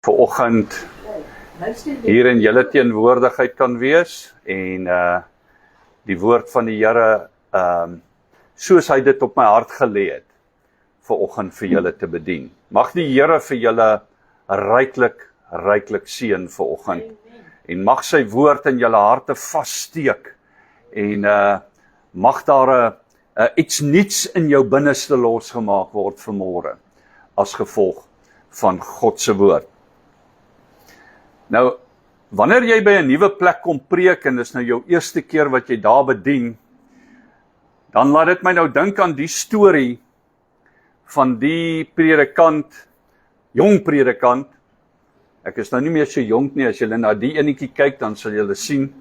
Vanoggend hier in julle teenwoordigheid kan wees en die woord van die Here soos hy dit op my hart gelê het vanoggend vir julle te bedien. Mag die Here vir julle ryklik seën vanoggend en mag sy woord in julle harte vassteek en mag daar iets nuuts in jou binneste losgemaak word vanmôre as gevolg van God se woord. Nou, wanneer jy by 'n nuwe plek kom preek en dis nou jou eerste keer wat jy daar bedien, dan laat dit my nou dink aan die storie van die predikant, jong predikant. Ek is nou nie meer so jonk nie, as julle na die enetjie kyk, dan sal julle sien.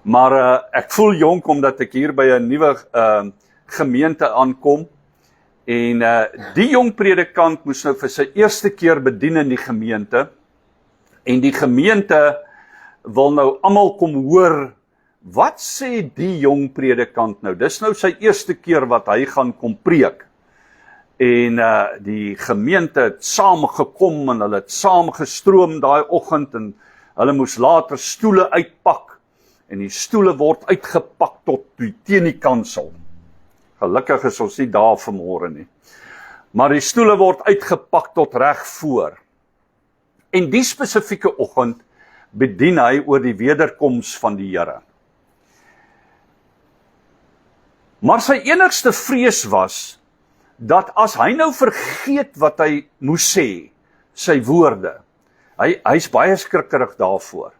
Maar ek voel jonk omdat ek hier by 'n nuwe gemeente aankom. En die jong predikant moes nou vir sy eerste keer bedien in die gemeente. En die gemeente wil nou almal kom hoor, wat sê die jong predikant nou? Dis nou sy eerste keer wat hy gaan kom preek. En die gemeente het saamgekom en hulle het saamgestroom daai oggend en hulle moes later stoele uitpak. En die stoele word uitgepak tot teen die kansel. Gelukkig is ons nie daar vanmôre nie. Maar die stoele word uitgepak tot reg voor. En die spesifieke oggend bedien hy oor die wederkoms van die Here. Maar sy enigste vrees was, dat as hy nou vergeet wat hy moes sê, sy woorde, hy's baie skrikkerig daarvoor.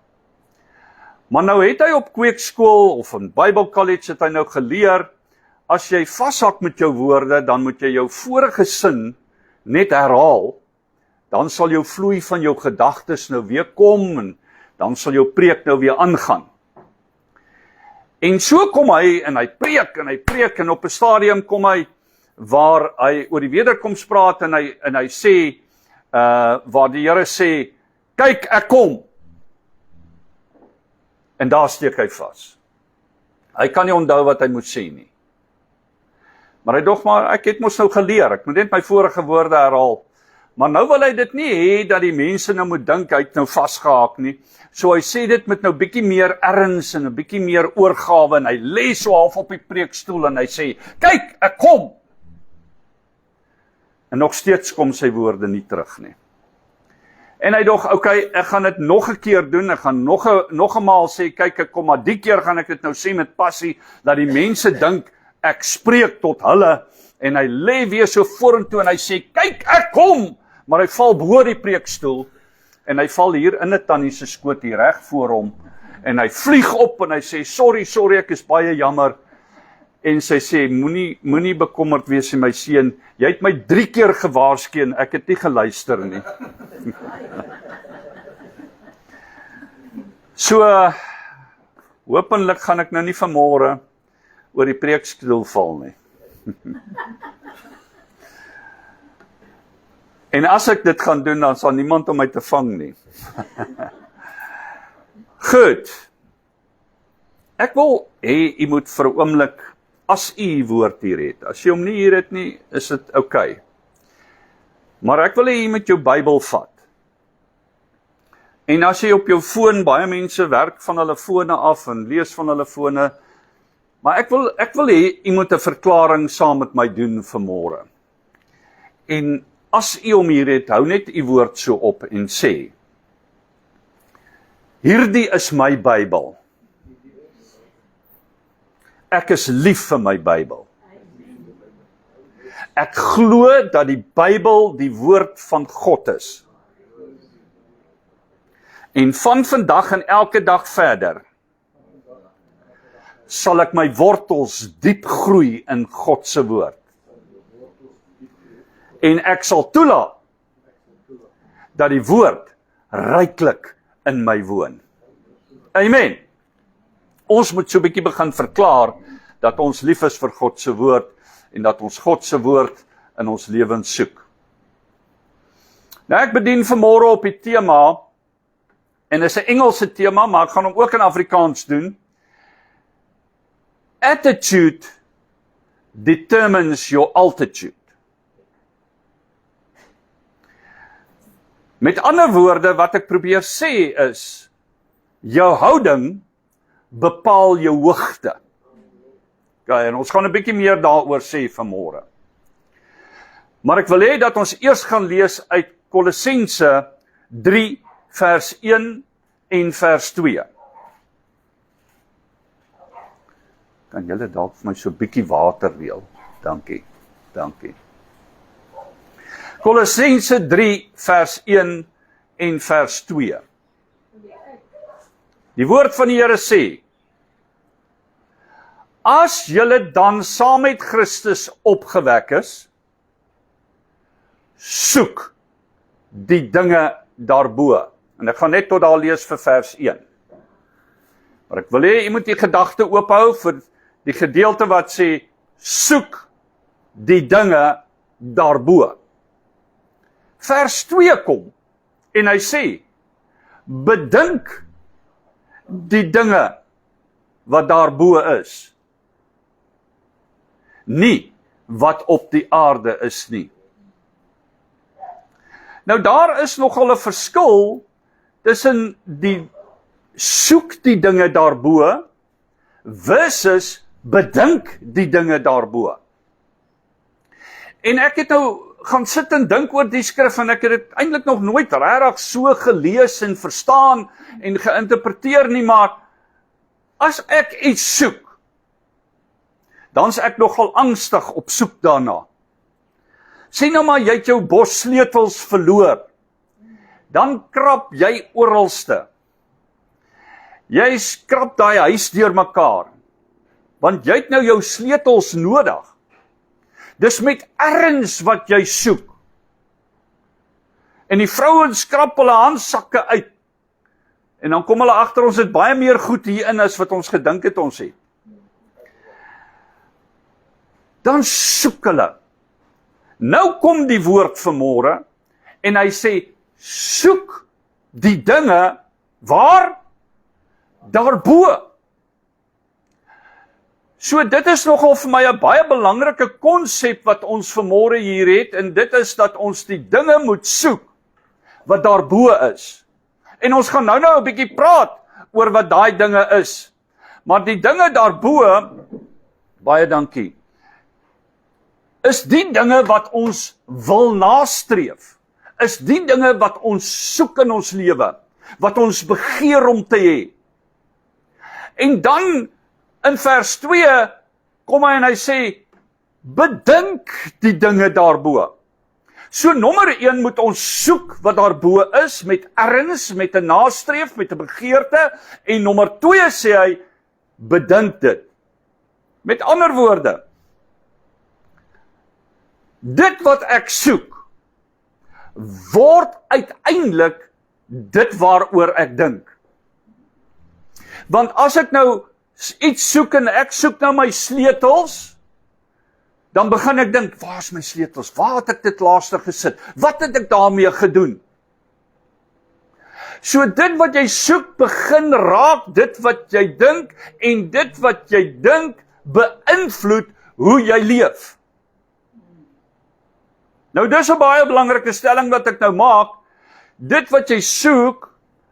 Maar nou het hy op kweekskool of in Bybelkollege het hy nou geleer, as jy vashak met jou woorde, dan moet jy jou vorige sin net herhaal, dan sal jou vloei van jou gedagtes nou weer kom, en dan sal jou preek nou weer aangaan. En so kom hy, en hy preek, en op 'n stadium kom hy, waar hy oor die wederkoms praat, en hy sê, waar die Here sê, kyk, ek kom. En daar steek hy vas. Hy kan nie onthou wat hy moet sê nie. Maar hy dog maar, ek het mos nou geleer, ek moet net my vorige woorde herhaal. Maar nou wil hy dit nie hê dat die mense nou moet dink hy het nou vasgehaak nie. So hy sê dit met nou bietjie meer erns en 'n bietjie meer oorgawe en hy lê so half op die preekstoel en hy sê, kyk, ek kom. En nog steeds kom sy woorde nie terug nie. En hy dog, okay, ek gaan dit nog 'n keer doen, ek gaan nog 'n maal sê, kyk, ek kom, maar die keer gaan ek dit nou sê met passie, dat die mense dink, ek spreek tot hulle, en hy lê weer so vorentoe en hy sê, kyk, ek kom, maar hy val bo die preekstoel, en hy val hier in 'n tannie se skoot hier reg voor hom, en hy vlieg op en hy sê, sorry, ek is baie jammer, en sy sê, moenie bekommerd wees my seun, jy het my 3 keer gewaarsku en ek het nie geluister nie. So, hopelik gaan ek nou nie vanmôre oor die preekstoel val nie. En as ek dit gaan doen, dan sal niemand om my te vang nie. Goed. Ek wil hê u moet vir 'n oomblik, as u woord hier het, as jy hom nie hier het nie, is dit okay. Maar ek wil hê u moet jou Bybel vat. En as jy op jou foon, baie mense werk van hulle fone af en lees van hulle fone, maar ek wil hê u moet 'n verklaring saam met my doen vanmôre. En as u hom hier het, hou net u woord so op en sê, hierdie is my Bybel. Ek is lief vir my Bybel. Ek glo dat die Bybel die woord van God is. En van vandag en elke dag verder, sal ek my wortels diep groei in God se woord. En ek sal toelaat dat die woord ryklik in my woon. Amen. Ons moet so 'n bietjie begin verklaar dat ons lief is vir God se woord en dat ons God se woord in ons lewens soek. Nou ek bedien vanmôre op die tema, en dis 'n Engelse tema, maar ek gaan hom ook in Afrikaans doen. Attitude determines your altitude. Met ander woorde, wat ek probeer sê is, jou houding bepaal jou hoogte. Ja, en ons gaan 'n bietjie meer daaroor sê vanmôre. Maar ek wil hê dat ons eers gaan lees uit Kolossense 3 vers 1 en vers 2. Kan julle dalk vir my so 'n bietjie water reël? Dankie. Dankie. Kolossense 3 vers 1 en vers 2. Die woord van die Here sê: As julle dan saam met Christus opgewek is, soek die dinge daarbo. En ek gaan net tot daar lees vir vers 1. Maar ek wil hê jy moet die gedagte oophou vir die gedeelte wat sê, soek die dinge daarbo. Vers 2 kom, en hy sê, bedink die dinge wat daarbo is. Nie wat op die aarde is nie. Nou daar is nogal 'n verskil tussen die soek die dinge daarbo versus bedink die dinge daarbo. En ek het nou gaan sit en dink oor die skrif en ek het dit eintlik nog nooit regtig so gelees en verstaan en geïnterpreteer nie, maar as ek iets soek, dan is ek nogal angstig op soek daarna. Sê nou maar, jy het jou bos sleutels verloor. Dan krap jy oralste. Jy skrap daai huis deurmekaar. Want jy het nou jou sleutels nodig. Dis met erns wat jy soek. En die vrouens skrap hulle handsakke uit. En dan kom hulle agter, ons het baie meer goed hierin as wat ons gedink het ons het. Dan soek hulle. Nou kom die woord vanmôre en hy sê, soek die dinge waar? Daarbo. So dit is nogal vir my 'n baie belangrike konsep wat ons vanmôre hier het, en dit is dat ons die dinge moet soek wat daarbo is. En ons gaan nou 'n bietjie praat oor wat daai dinge is. Maar die dinge daarbo, baie dankie, is die dinge wat ons wil nastreef, is die dinge wat ons soek in ons lewe, wat ons begeer om te hê. En dan in vers 2 kom hy en hy sê, bedink die dinge daarbo. So nommer 1 moet ons soek wat daarbo is, met erns, met 'n nastreef, met 'n begeerte, en nommer 2 sê hy, bedink dit. Met ander woorde, dit wat ek soek, word uiteindelik dit waaroor ek dink. Want as ek nou iets soek en ek soek nou my sleutels, dan begin ek dink, waar is my sleutels? Waar het ek dit laaste gesit? Wat het ek daarmee gedoen? So dit wat jy soek, begin raak dit wat jy dink, en dit wat jy dink, beïnvloed hoe jy leef. Nou dis 'n baie belangrike stelling wat ek nou maak. Dit wat jy soek,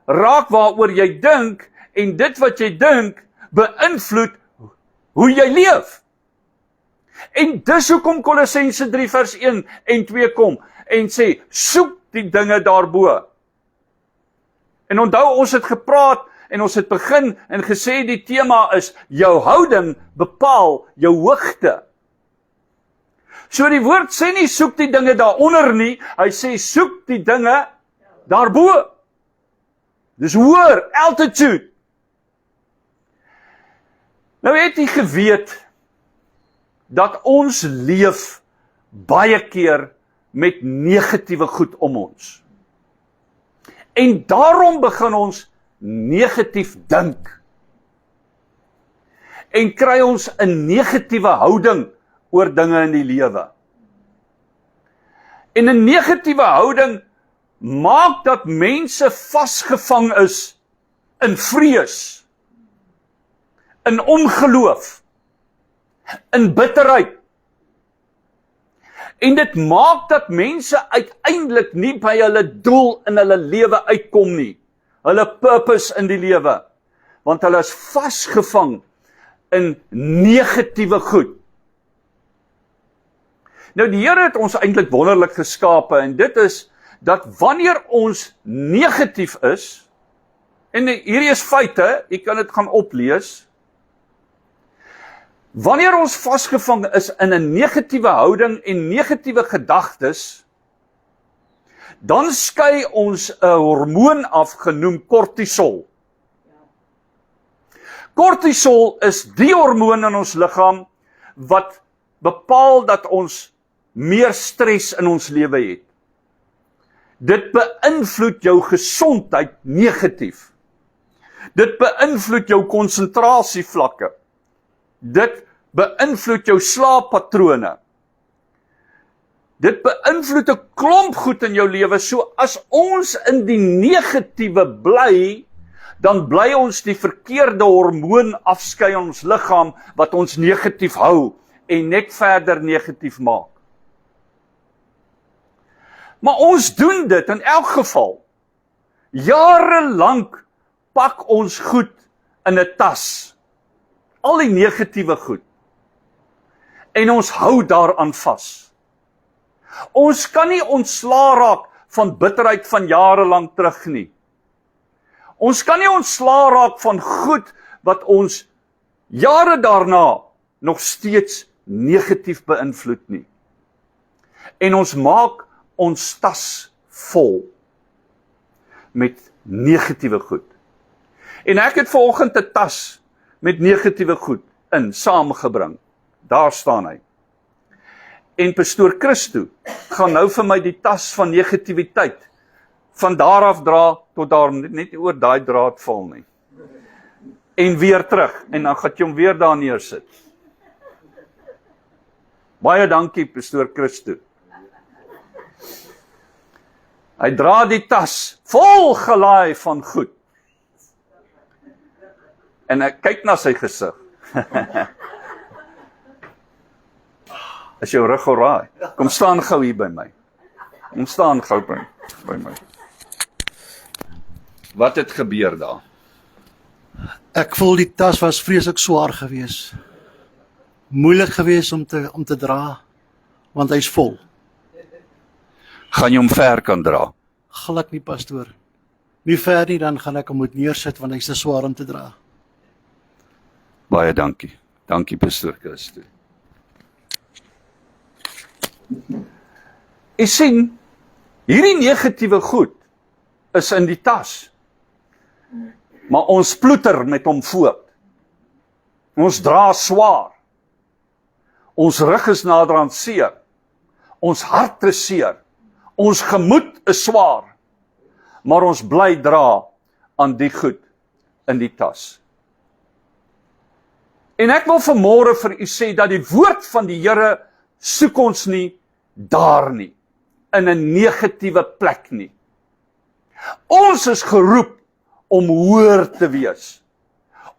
raak waaroor jy dink, en dit wat jy dink, beïnvloed hoe jy leef. En dis hoekom Kolossense 3 vers 1 en 2 kom, en sê, soek die dinge daarbo. En onthou, ons het gepraat, en ons het begin, en gesê die tema is, jou houding bepaal jou hoogte. So die woord sê nie, soek die dinge daaronder nie, hy sê, soek die dinge daarbo. Dis hoër, altitude. Nou het jy geweet, dat ons leef baie keer met negatiewe goed om ons. En daarom begin ons negatief dink. En kry ons 'n negatiewe houding oor dinge in die lewe. En 'n negatiewe houding maak dat mense vasgevang is in vrees, in ongeloof, in bitterheid. En dit maak dat mense uiteindelik nie by hulle doel in hulle lewe uitkom nie. Hulle purpose in die lewe. Want hulle is vasgevang in negatiewe goed. Nou die Here het ons eintlik wonderlik geskape en dit is dat wanneer ons negatief is, en hierdie is feite, jy kan dit gaan oplees, wanneer ons vasgevang is in 'n negatiewe houding en negatiewe gedagtes, dan skei ons 'n hormoon af genoem kortisol. Kortisol is die hormoon in ons liggaam wat bepaal dat ons meer stres in ons lewe het. Dit beïnvloed jou gesondheid negatief. Dit beïnvloed jou konsentrasievlakke. Dit beïnvloed jou slaappatrone. Dit beïnvloed 'n klomp goed in jou lewe. So as ons in die negatiewe bly, dan bly ons die verkeerde hormoon afskei in ons liggaam wat ons negatief hou en net verder negatief maak. Maar ons doen dit in elk geval. Jare lank pak ons goed in 'n tas. Al die negatiewe goed. En ons hou daaraan vas. Ons kan nie ontslaa raak van bitterheid van jare lank terug nie. Ons kan nie ontslaa raak van goed wat ons jare daarna nog steeds negatief beïnvloed nie. En ons maak ons tas vol met negatiewe goed. En ek het vanoggend 'n tas met negatiewe goed in saamgebring. Daar staan hy. En pastoor Christo gaan nou vir my die tas van negativiteit van daar af dra tot daar net oor daai draad val nie. En weer terug en dan gaan jy hom weer daar neersit. Baie dankie pastoor Christo. Hy dra die tas vol gelaai van goed. En ek kyk na sy gesig. Is jou rug alraai? Kom staan gou hier by my. Kom staan gou by my. Wat het gebeur daar? Ek voel die tas was vreeslik swaar geweest. Moeilik geweest om te dra, want hy's vol. Gaan jy hom ver kan dra? Glad nie, pastoor. Nie ver nie, dan gaan ek hom moet neersit, want hy's te swaar om te dra. Baie dankie. Dankie, pastoor Christo. Jy sien, hierdie negatiewe goed is in die tas. Maar ons ploeter met hom voort. Ons dra swaar. Ons rug is naderhand seer. Ons hart is seer. Ons gemoed is swaar. Maar ons bly dra aan die goed in die tas. En ek wil vanmôre vir u sê dat die woord van die Here soek ons nie daar nie, in 'n negatiewe plek nie. Ons is geroep om hoër te wees,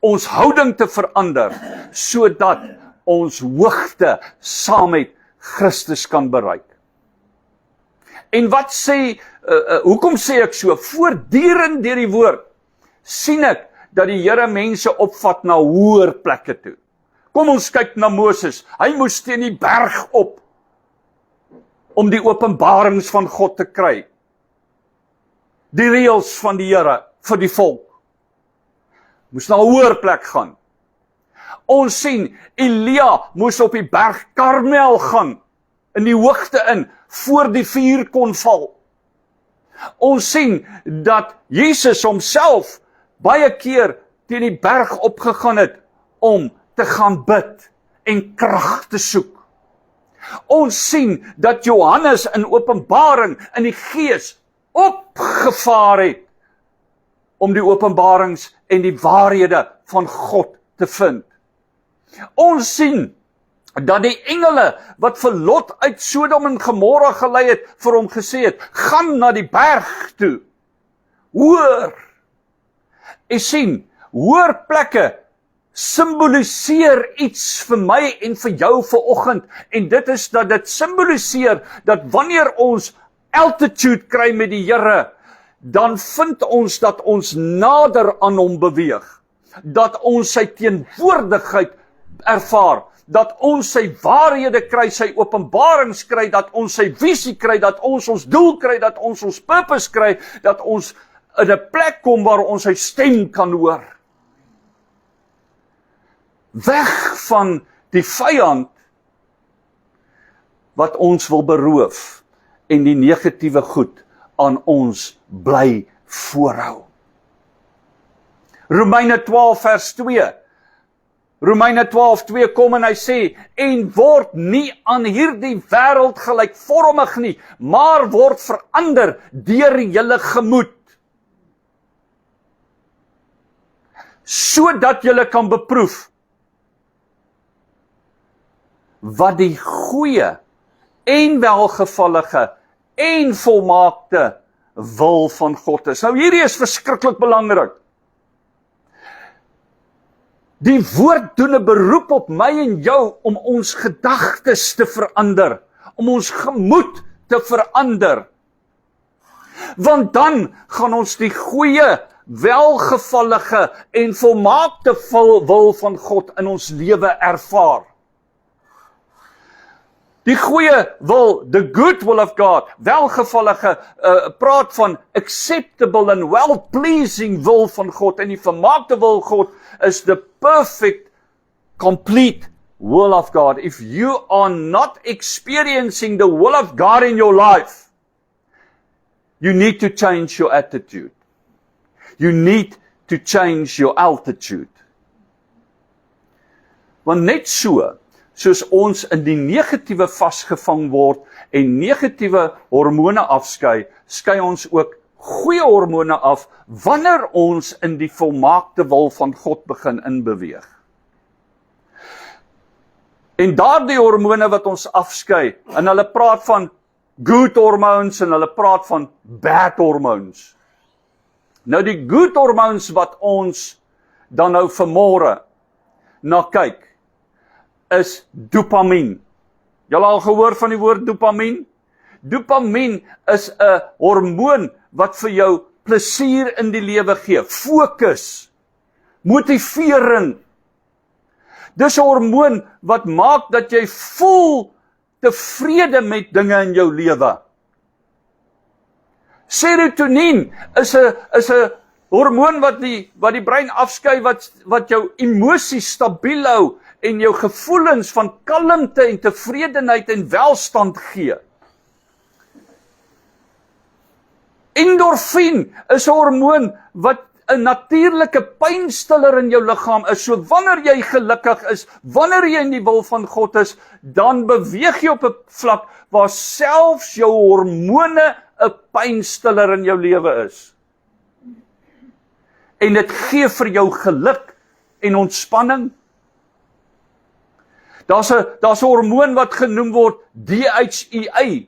ons houding te verander, sodat ons hoogte saam met Christus kan bereik. En wat sê, hoekom sê ek so? Voortdurend deur die woord, sien ek dat die Here mense opvat na hoër plekke toe. Kom ons kyk na Moses, hy moes teen die berg op, om die openbarings van God te kry. Die reëls van die Here vir die volk. Moes na 'n hoër plek gaan. Ons sien, Elia moes op die berg Karmel gaan, in die hoogte in, voor die vuur kon val. Ons sien dat Jesus homself baie keer teen die berg opgegaan het, om te gaan bid en krag te soek. Ons sien dat Johannes in Openbaring in die Gees opgevaar het om die openbarings en die waarhede van God te vind. Ons sien dat die engele wat vir Lot uit Sodom en Gomorra gelei het, vir hom gesê het, gaan na die berg toe. Hoor. Jy sien, hoër plekke simboliseer iets vir my en vir jou vanoggend, en dit is dat dit simboliseer dat wanneer ons altitude kry met die Here, dan vind ons dat ons nader aan hom beweeg, dat ons sy teenwoordigheid ervaar, dat ons sy waarhede kry, sy openbarings kry, dat ons sy visie kry, dat ons doel kry, dat ons purpose kry, dat ons in 'n plek kom waar ons sy stem kan hoor. Weg van die vyand wat ons wil beroof en die negatiewe goed aan ons bly voorhou. Romeine 12 vers 2. Romeine 12:2 kom en hy sê, en word nie aan hierdie wêreld gelykvormig nie, maar word verander deur julle gemoed, sodat julle kan beproef wat die goeie en welgevallige en volmaakte wil van God is. Nou hierdie is verskriklik belangrik. Die woord doen 'n beroep op my en jou om ons gedagtes te verander, om ons gemoed te verander. Want dan gaan ons die goeie, welgevallige en volmaakte wil van God in ons lewe ervaar. Die goeie wil, the good will of God, welgevallige, praat van acceptable and well-pleasing wil van God, en die vermaakte wil God is the perfect, complete will of God. If you are not experiencing the will of God in your life, you need to change your attitude. You need to change your altitude. Want net soos ons in die negatiewe vasgevang word en negatiewe hormone afskei, skei ons ook goeie hormone af wanneer ons in die volmaakte wil van God begin inbeweeg. En daardie hormone wat ons afskei, en hulle praat van good hormones en hulle praat van bad hormones. Nou die good hormones wat ons dan nou vanmôre na kyk, is dopamien. Julle al gehoor van die woord dopamien? Dopamien is 'n hormoon wat vir jou plesier in die lewe gee, fokus, motivering. Dis 'n hormoon wat maak dat jy voel tevrede met dinge in jou lewe. Serotonien is 'n hormoon wat die brein afskei wat jou emosies stabiel hou en jou gevoelens van kalmte en tevredenheid en welstand gee. Endorfien is 'n hormoon wat 'n natuurlike pynstiller in jou liggaam is. So wanneer jy gelukkig is, wanneer jy in die wil van God is, dan beweeg jy op 'n vlak waar selfs jou hormone 'n pynstiller in jou lewe is. En dit gee vir jou geluk en ontspanning. Daar's 'n hormoon wat genoem word DHEA,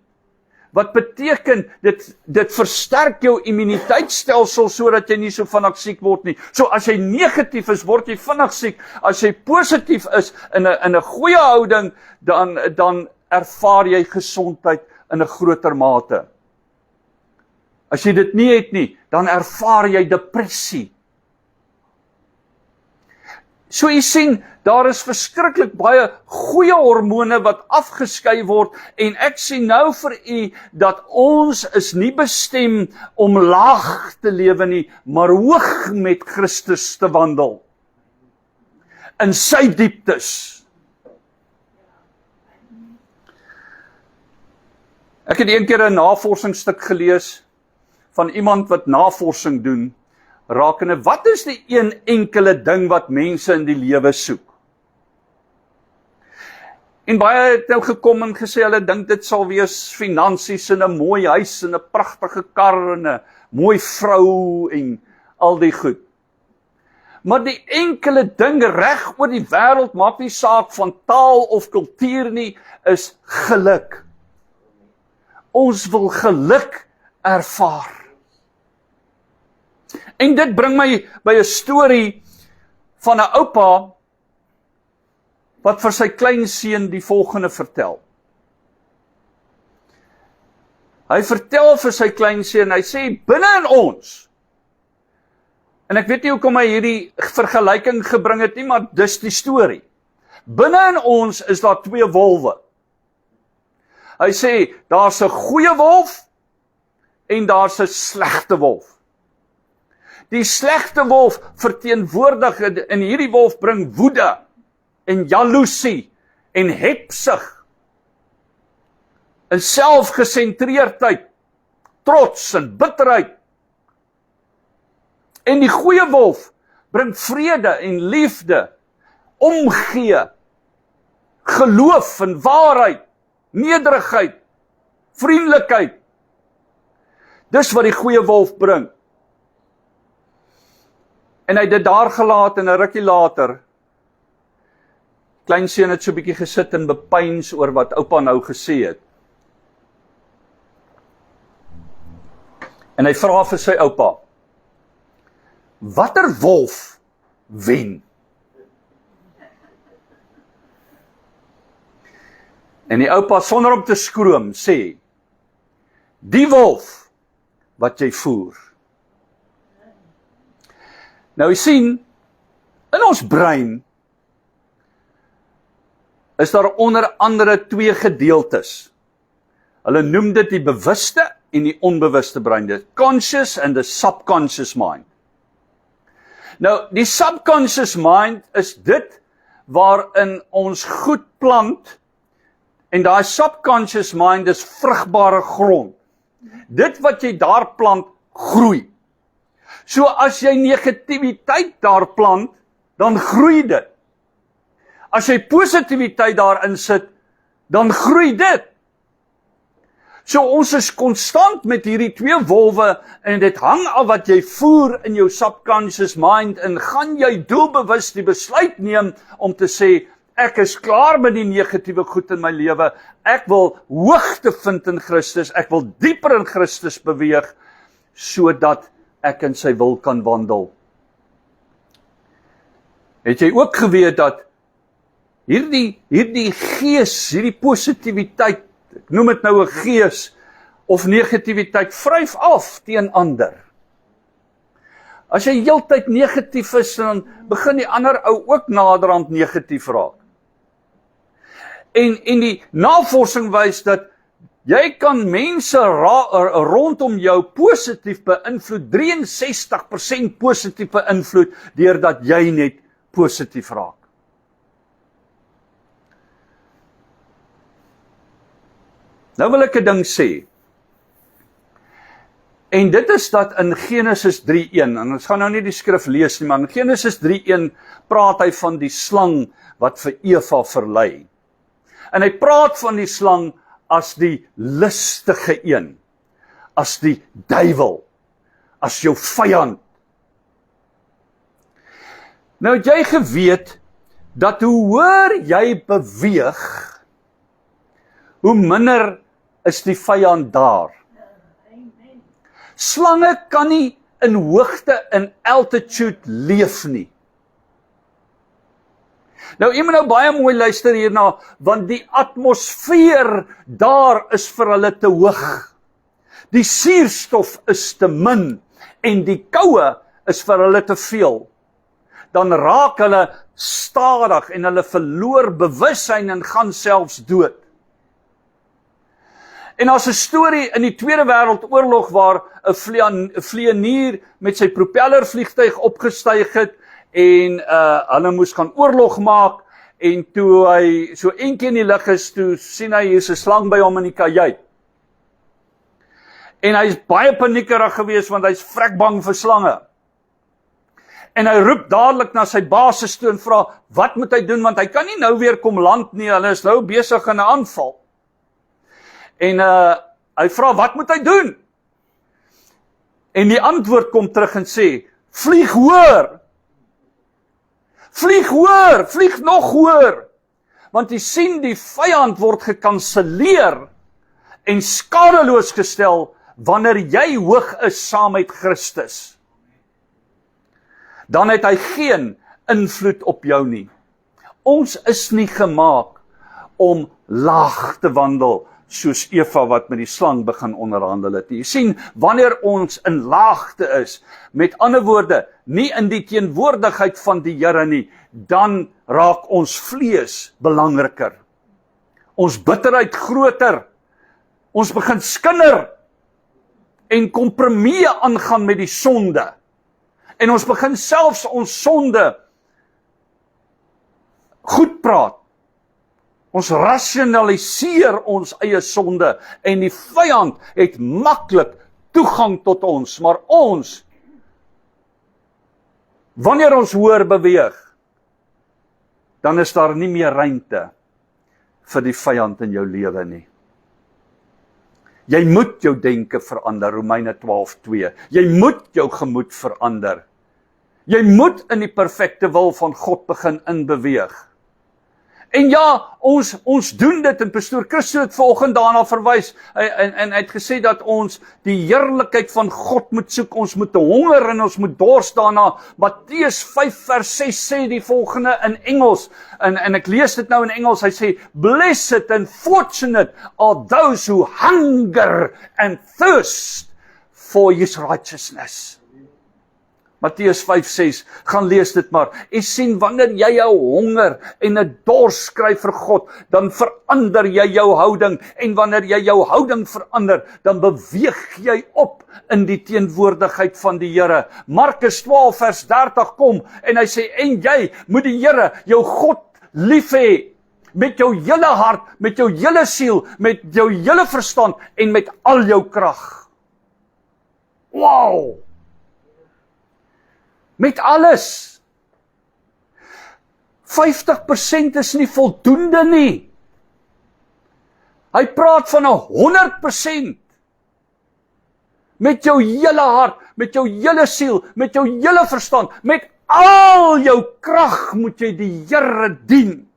wat beteken dit versterk jou immuniteitstelsel sodat jy nie so vinnig siek word nie. So as jy negatief is, word jy vinnig siek. As jy positief is in 'n goeie houding, dan ervaar jy gesondheid in 'n groter mate. As jy dit nie het nie, dan ervaar jy depressie. So jy sien, daar is verskriklik baie goeie hormone wat afgeskei word, en ek sê nou vir u dat ons is nie bestem om laag te lewe nie, maar hoog met Christus te wandel. In sy dieptes. Ek het een keer 'n navorsingsstuk gelees van iemand wat navorsing doen, rakende, wat is die een enkele ding wat mense in die lewe soek? En baie het nou gekom en gesê, hulle dink dit sal wees finansies en 'n mooi huis en 'n pragtige kar en 'n mooi vrou en al die goed. Maar die enkele ding reg oor die wêreld, maak nie saak van taal of kultuur nie, is geluk. Ons wil geluk ervaar. En dit bring my by 'n storie van 'n oupa wat vir sy kleinseun die volgende vertel. Hy vertel vir sy kleinseun, hy sê, binne in ons, en ek weet nie hoekom hy hierdie vergelyking gebring het nie, maar dis die storie. Binne in ons is daar 2 wolwe. Hy sê, daar's 'n goeie wolf, en daar's 'n slegte wolf. Die slegte wolf verteenwoordig, en hierdie wolf bring woede, en jaloesie, en hebsug, en selfgesentreerdheid, trots en bitterheid. En die goeie wolf bring vrede en liefde, omgee, geloof en waarheid, nederigheid, vriendelikheid. Dis wat die goeie wolf bring. En hy het dit daar gelaat en 'n rukkie later, kleinseun het so 'n bietjie gesit en bepeins oor wat oupa nou gesê het. En hy vra vir sy oupa, watter wolf wen? En die oupa sonder om te skroom sê, die wolf wat jy voer. Nou jy sien, in ons brein is daar onder andere 2 gedeeltes. Hulle noem dit die bewuste en die onbewuste brein, die conscious and the subconscious mind. Nou, die subconscious mind is dit waarin ons goed plant, en daai subconscious mind is vrugbare grond. Dit wat jy daar plant, groei. So as jy negativiteit daar plant, dan groei dit. As jy positiwiteit daarin sit, dan groei dit. So ons is konstant met hierdie 2 wolwe, en dit hang af wat jy voer in jou subconscious mind, en gaan jy doelbewus die besluit neem om te sê, ek is klaar met die negatiewe goed in my lewe, ek wil hoogte vind in Christus, ek wil dieper in Christus beweeg, sodat ek in sy wil kan wandel. Het jy ook geweet dat hierdie gees, hierdie positiwiteit, ek noem dit nou 'n gees, of negativiteit, vryf af teen ander. As jy heeltyd negatief is, dan begin die ander ou ook naderhand negatief raak. En die navorsing wys dat jy kan mense rondom jou positief beïnvloed, 63% positief beïnvloed, deurdat jy net positief raak. Nou wil ek 'n ding sê. En dit is dat in Genesis 3:1, en ons gaan nou nie die skrif lees nie, maar in Genesis 3:1 praat hy van die slang wat vir Eva verlei. En hy praat van die slang as die listige een, as die duiwel, as jou vyand. Nou het jy geweet, dat hoe hoër jy beweeg, hoe minder is die vyand daar. Slange kan nie in hoogte, in altitude leef nie. Nou, jy moet nou baie mooi luister hierna, want die atmosfeer daar is vir hulle te hoog. Die suurstof is te min, en die koue is vir hulle te veel. Dan raak hulle stadig, en hulle verloor bewussyn en gaan selfs dood. En as 'n storie in die Tweede Wêreldoorlog waar 'n vlieënier met sy propellervliegtuig opgestyg het, en hulle moes gaan oorlog maak, en toe hy so eentjie in die lug is, toe sien hy hier's 'n slang by hom in die kajuit. En hy is baie paniekerig geweest, want hy's vrek bang vir slange. En hy roep dadelik na sy basis toe en vra, wat moet hy doen, want hy kan nie nou weer kom land nie, hulle is nou besig in 'n aanval. En hy vra, wat moet hy doen? En die antwoord kom terug en sê, vlieg hoër. Vlieg hoër, vlieg nog hoër. Want jy sien, die vyand word gekanseleer en skadeloos gestel wanneer jy hoog is saam met Christus. Dan het hy geen invloed op jou nie. Ons is nie gemaak om laag te wandel, soos Eva wat met die slang begin onderhandel het. Jy sien, wanneer ons in laagte is, met ander woorde, nie in die teenwoordigheid van die Here nie, dan raak ons vlees belangriker. Ons bitterheid groter. Ons begin skinder en kompromie aangaan met die sonde. En ons begin selfs ons sonde goed praat. Ons rasionaliseer ons eie sonde en die vyand het maklik toegang tot ons, maar ons, wanneer ons hoor beweeg, dan is daar nie meer ruimte vir die vyand in jou lewe nie. Jy moet jou denke verander, Romeine 12:2. Jy moet jou gemoed verander. Jy moet in die perfekte wil van God begin inbeweeg. En ja, ons doen dit, en pastoor Christo het vanoggend daarna verwys, en hy het gesê dat ons die heerlikheid van God moet soek, ons moet honger en ons moet dors daarna. Matteus 5:6 sê die volgende in Engels, en ek lees dit nou in Engels, hy sê, blessed and fortunate are those who hunger and thirst for his righteousness. Matteus 5:6, gaan lees dit maar. En sien, wanneer jy jou honger en 'n dors kry vir God, dan verander jy jou houding. En wanneer jy jou houding verander, dan beweeg jy op in die teenwoordigheid van die Here. Markus 12:30 kom, en hy sê, en jy moet die Here, jou God, lief hê, met jou hele hart, met jou hele siel, met jou hele verstand, en met al jou krag. Wow! Met alles. 50% is nie voldoende nie. Hy praat van 100%. Met jou hele hart, met jou hele siel, met jou hele verstand, met al jou krag moet jy die Here dien.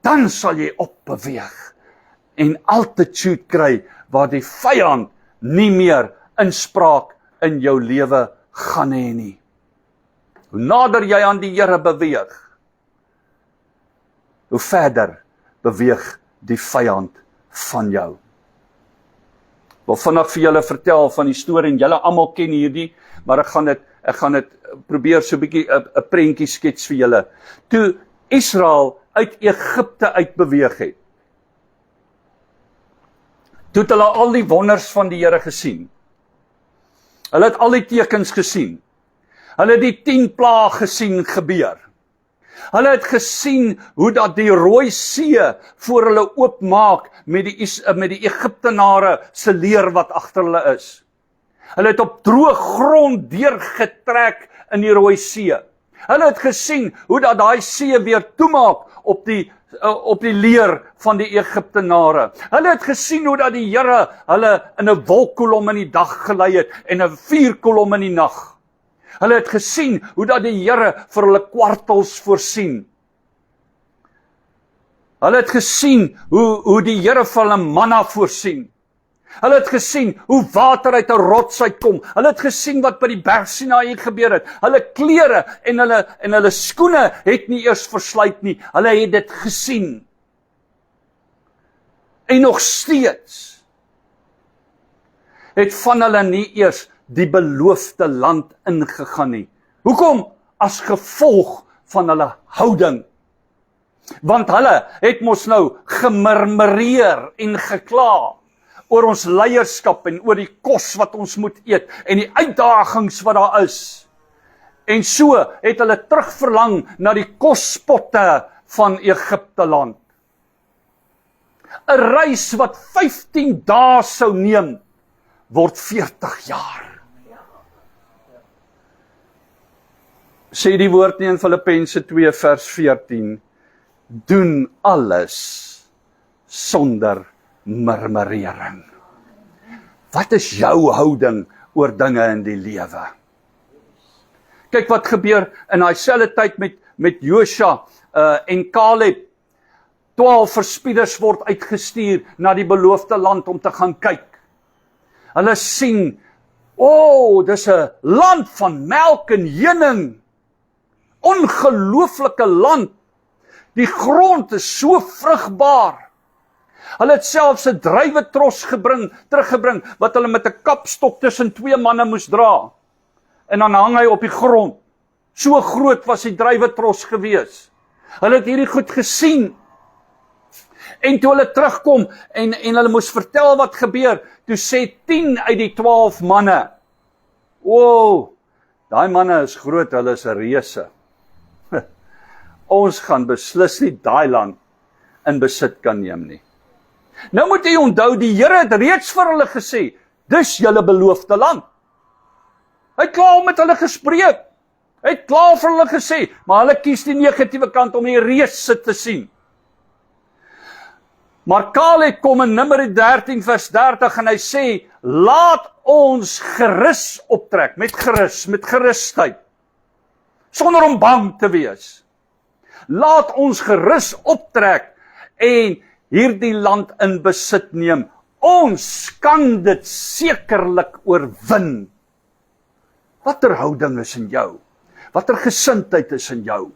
Dan sal jy opbeweeg en altitude kry waar die vyand nie meer inspraak in jou lewe gaan hê nie. Hoe nader jy aan die Here beweeg, hoe verder beweeg die vyand van jou. Ek wil vinnig vir julle vertel van die storie, en julle almal ken hierdie, maar ek gaan dit probeer so 'n bietjie 'n prentjie skets vir julle. Toe Israel uit Egipte uitbeweeg het, toe het hulle al die wonders van die Here gesien. Hulle het al die tekens gesien. Hulle het die 10 plaae gesien gebeur. Hulle het gesien hoe dat die Rooi See voor hulle oopmaak met die Egiptenare se leer wat agter hulle is. Hulle het op droë grond deurgetrek in die Rooi See. Hulle het gesien hoe dat daai see weer toemaak op die leer van die Egiptenare. Hulle het gesien hoe dat die Here hulle in 'n wolkkolom in die dag gelei het en 'n vuurkolom in die nag. Hulle het gesien hoe dat die Here vir hulle kwartels voorsien. Hulle het gesien hoe die Here vir hulle manna voorsien. Hulle het gesien hoe water uit 'n rots uitkom. Hulle het gesien wat by die berg Sinaï gebeur het. Hulle klere en hulle skoene het nie eers versluit nie. Hulle het dit gesien. En nog steeds het van hulle nie eers die beloofde land ingegaan nie. Hoekom? As gevolg van hulle houding. Want hulle het mos nou gemurmureer en gekla oor ons leierskap en oor die kos wat ons moet eet en die uitdagings wat daar is. En so het hulle terugverlang na die kospotte van Egipte land. 'n Reis wat 15 dae sou neem, word 40 jaar. Sê die woord nie in Filippense 2 vers 14, doen alles sonder murmurering. Wat is jou houding oor dinge in die lewe? Kyk wat gebeur in daai selfde tyd met Josua en Caleb. 12 verspieders word uitgestuur na die beloofde land om te gaan kyk. Hulle sien, dis 'n land van melk en honing. ongelooflike land. Die grond is so vrugbaar. Hulle het selfs 'n druiwetros teruggebring, wat hulle met 'n kapstok tussen 2 manne moes dra. En dan hang hy op die grond. So groot was die druiwetros gewees. Hulle het hierdie goed gesien. En toe hulle terugkom, en hulle moes vertel wat gebeur, toe sê 10 uit die 12 manne, wow, daai manne is groot, hulle is 'n reuse. Ons gaan beslis nie daai land in besit kan neem nie. Nou moet jy onthou, die Here het reeds vir hulle gesê, dis julle beloofde land. Hy het klaar met hulle gespreek. Hy het klaar vir hulle gesê, maar hulle kies die negatiewe kant om die reuse te sien. Maar Kaleb kom in Numeri 13 vers 30 en hy sê, laat ons gerus optrek, met gerusheid, sonder om bang te wees. Laat ons gerus optrek en hierdie land in besit neem. Ons kan dit sekerlik oorwin. Watter houding is in jou? Watter gesindheid is in jou?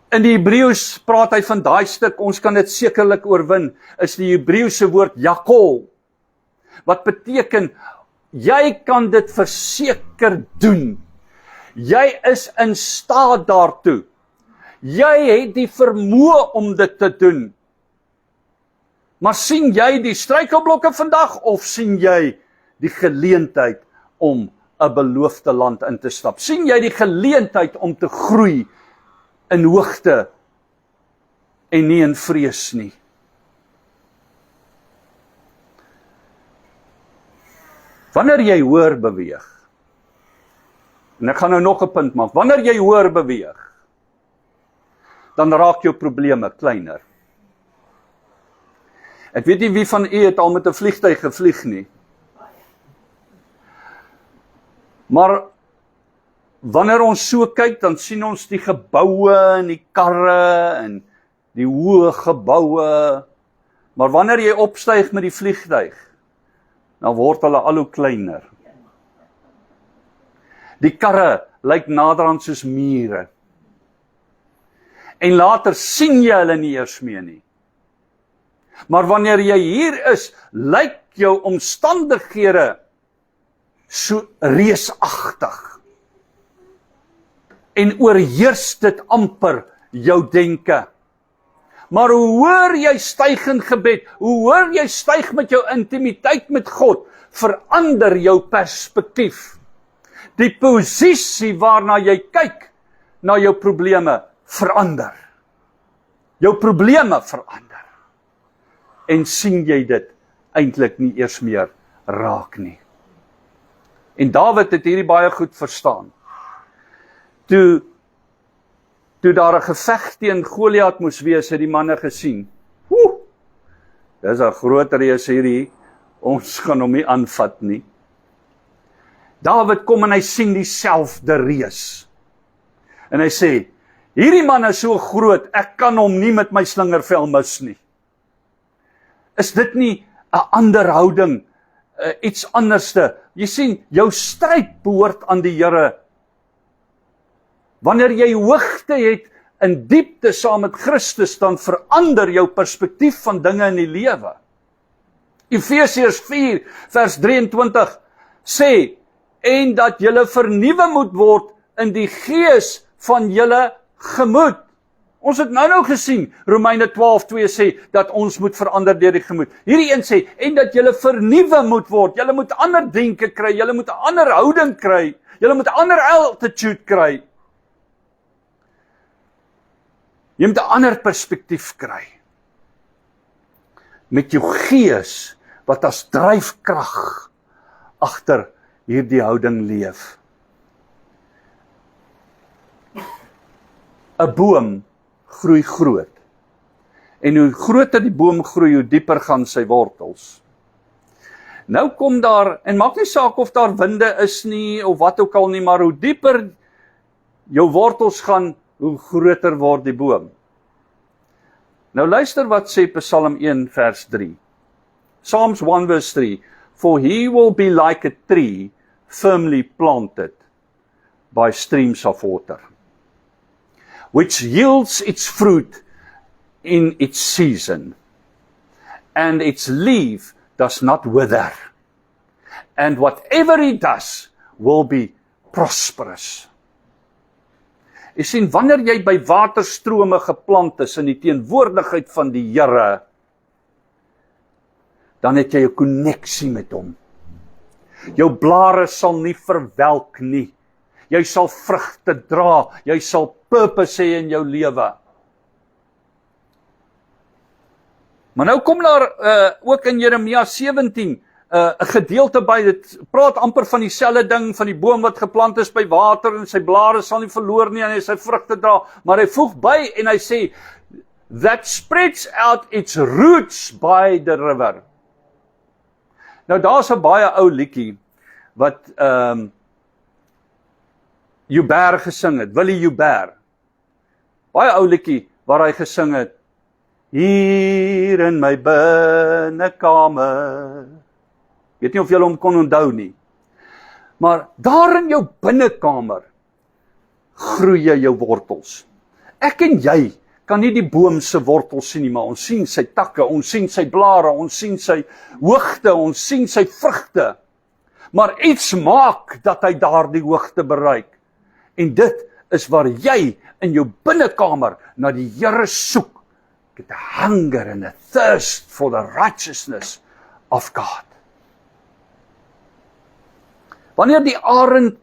In die Hebreëus praat hy van daai stuk, ons kan dit sekerlik oorwin, is die Hebreëse woord Yakol, wat beteken, jy kan dit verseker doen. Jy is in staat daartoe. Jy het die vermoë om dit te doen. Maar sien jy die struikelblokke vandag, of sien jy die geleentheid om 'n beloofde land in te stap? Sien jy die geleentheid om te groei in hoogte en nie in vrees nie? Wanneer jy hoër beweeg, en ek gaan nou nog 'n punt maak, wanneer jy hoër beweeg, dan raak jou probleme kleiner. Ek weet nie wie van u het al met 'n vliegtuig gevlieg nie. Maar wanneer ons so kyk, dan sien ons die geboue en die karre en die hoë geboue. Maar wanneer jy opstyg met die vliegtuig, dan word hulle al hoe kleiner. Die karre lyk naderhand soos mure. En later sien jy hulle nie eers meer nie. Maar wanneer jy hier is, lyk jou omstandighede so reusagtig. En oorheers dit amper jou denke. Maar hoe hoër jy styg in gebed, hoe hoër jy styg met jou intimiteit met God, verander jou perspektief. Die posisie waarna jy kyk na jou probleme verander. Jou probleme verander. En sien jy dit eintlik nie eers meer raak nie. En Dawid het hierdie baie goed verstaan. Toe daar 'n geveg teen Goliat moes wees, het die manne gesien. Dis 'n groot reus hierdie, ons gaan hom nie aanvat nie. Dawid kom en hy sien dieselfde reus. En hy sê, hierdie man is so groot, ek kan hom nie met my slingervel mis nie. Is dit nie 'n ander houding, iets anderste? Jy sien, jou stryd behoort aan die Here. Wanneer jy hoogte het in diepte saam met Christus, dan verander jou perspektief van dinge in die lewe. Efesiërs 4 vers 23 sê, en dat julle vernuwe moet word in die gees van julle gemoed. Ons het nou gesien, Romeine 12:2 sê, dat ons moet verander deur die gemoed. Hierdie een sê, en dat julle vernuwe moet word, julle moet ander denke kry, julle moet 'n ander houding kry, julle moet 'n ander altitude kry. Jy moet 'n ander perspektief kry. Met jou gees, wat as dryfkrag agter hierdie houding leef. 'n Boom groei groot. En hoe groter die boom groei, hoe dieper gaan sy wortels. Nou kom daar, en maak nie saak of daar winde is nie, of wat ook al nie, maar hoe dieper jou wortels gaan, hoe groter word die boom. Nou luister wat sê Psalm 1 vers 3. Psalms 1 verse 3. For he will be like a tree firmly planted by streams of water, which yields its fruit in its season, and its leaf does not wither, and whatever he does will be prosperous. Jy sien, wanneer jy by waterstrome geplant is in die teenwoordigheid van die Here, dan het jy 'n koneksie met hom. Jou blare sal nie verwelk nie. Jy sal vrugte dra, jy sal purpose hê in jou lewe. Maar nou kom daar ook in Jeremia 17 'n gedeelte by, dit praat amper van dieselfde ding, van die boom wat geplant is by water en sy blare sal nie verloor nie en hy sy vrugte dra, maar hy voeg by en hy sê, that spreads out its roots by the river. Nou daar's 'n baie ou liedjie wat Joubert gesing het, Willie Joubert. Baie ou liedjie waar hy gesing het, hier in my binnekamer. Weet nie of julle hom kon onthou nie. Maar daar in jou binnekamer groei jy jou wortels. Ek en jy kan nie die boom se wortels sien nie, maar ons sien sy takke, ons sien sy blare, ons sien sy hoogte, ons sien sy vrugte. Maar iets maak dat hy daardie hoogte bereik. En dit is waar jy in jou binnekamer na die Here soek. Get a hunger and a thirst for the righteousness of God. Wanneer die arend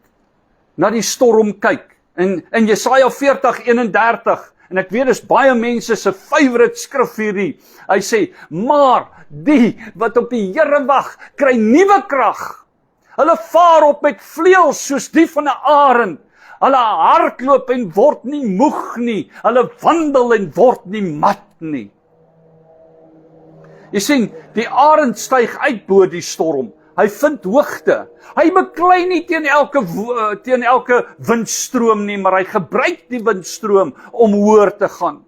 na die storm kyk, in Jesaja 40:31, en ek weet, is baie mense se favourite skrif hierdie, hy sê, maar die wat op die Here wag, kry nuwe krag. Hulle vaar op met vleuels soos die van 'n arend. Hulle hardloop en word nie moeg nie. Hulle wandel en word nie mat nie. Jy sien, die arend styg uit bo die storm. Hy vind hoogte. Hy beklei nie teen elke windstroom nie, maar hy gebruik die windstroom om hoër te gaan.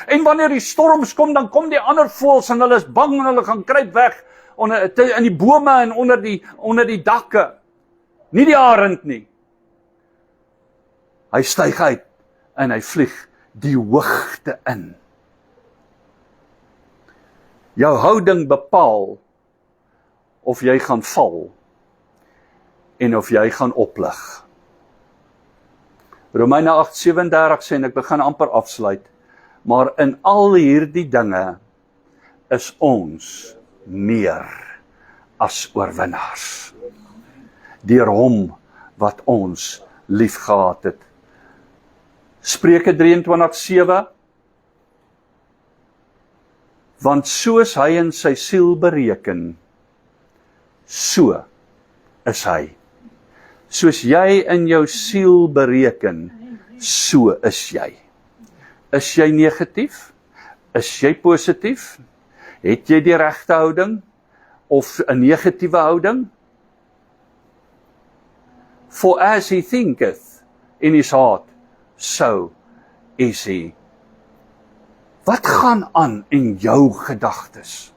En wanneer die storms kom, dan kom die ander voëls en hulle is bang en hulle gaan kruip weg in die bome en onder die dakke. Nie die arend nie. Hy styg uit en hy vlieg die hoogte in. Jou houding bepaal of jy gaan val en of jy gaan oplig. Romeine 8:37 sê, en ek begin amper afsluit, maar in al hierdie dinge is ons meer as oorwinnaars deur hom wat ons liefgehad het. Spreuke 23:7, want soos hy in sy siel bereken, so is hy. Soos jy in jou siel bereken, so is jy. Is jy negatief? Is jy positief? Het jy die regte houding? Of 'n negatiewe houding? For as he thinketh in his heart, so is he. Wat gaan aan in jou gedagtes?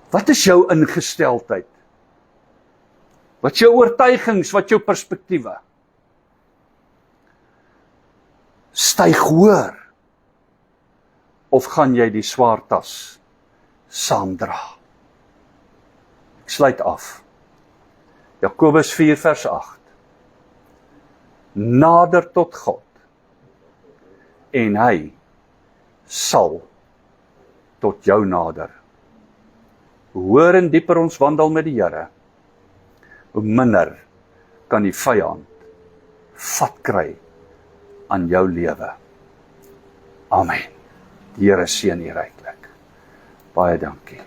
Wat is jou ingesteldheid? Wat is jou oortuigings, wat jou perspektiewe? Styg hoër, of gaan jy die swaar tas saamdra? Ek sluit af. Jakobus 4:8. Nader tot God, en hy sal tot jou nader. Hoe hoër en dieper ons wandel met die Here, hoe minder kan die vyand vat kry aan jou lewe. Amen. Die Here seën u ryklik. Baie dankie.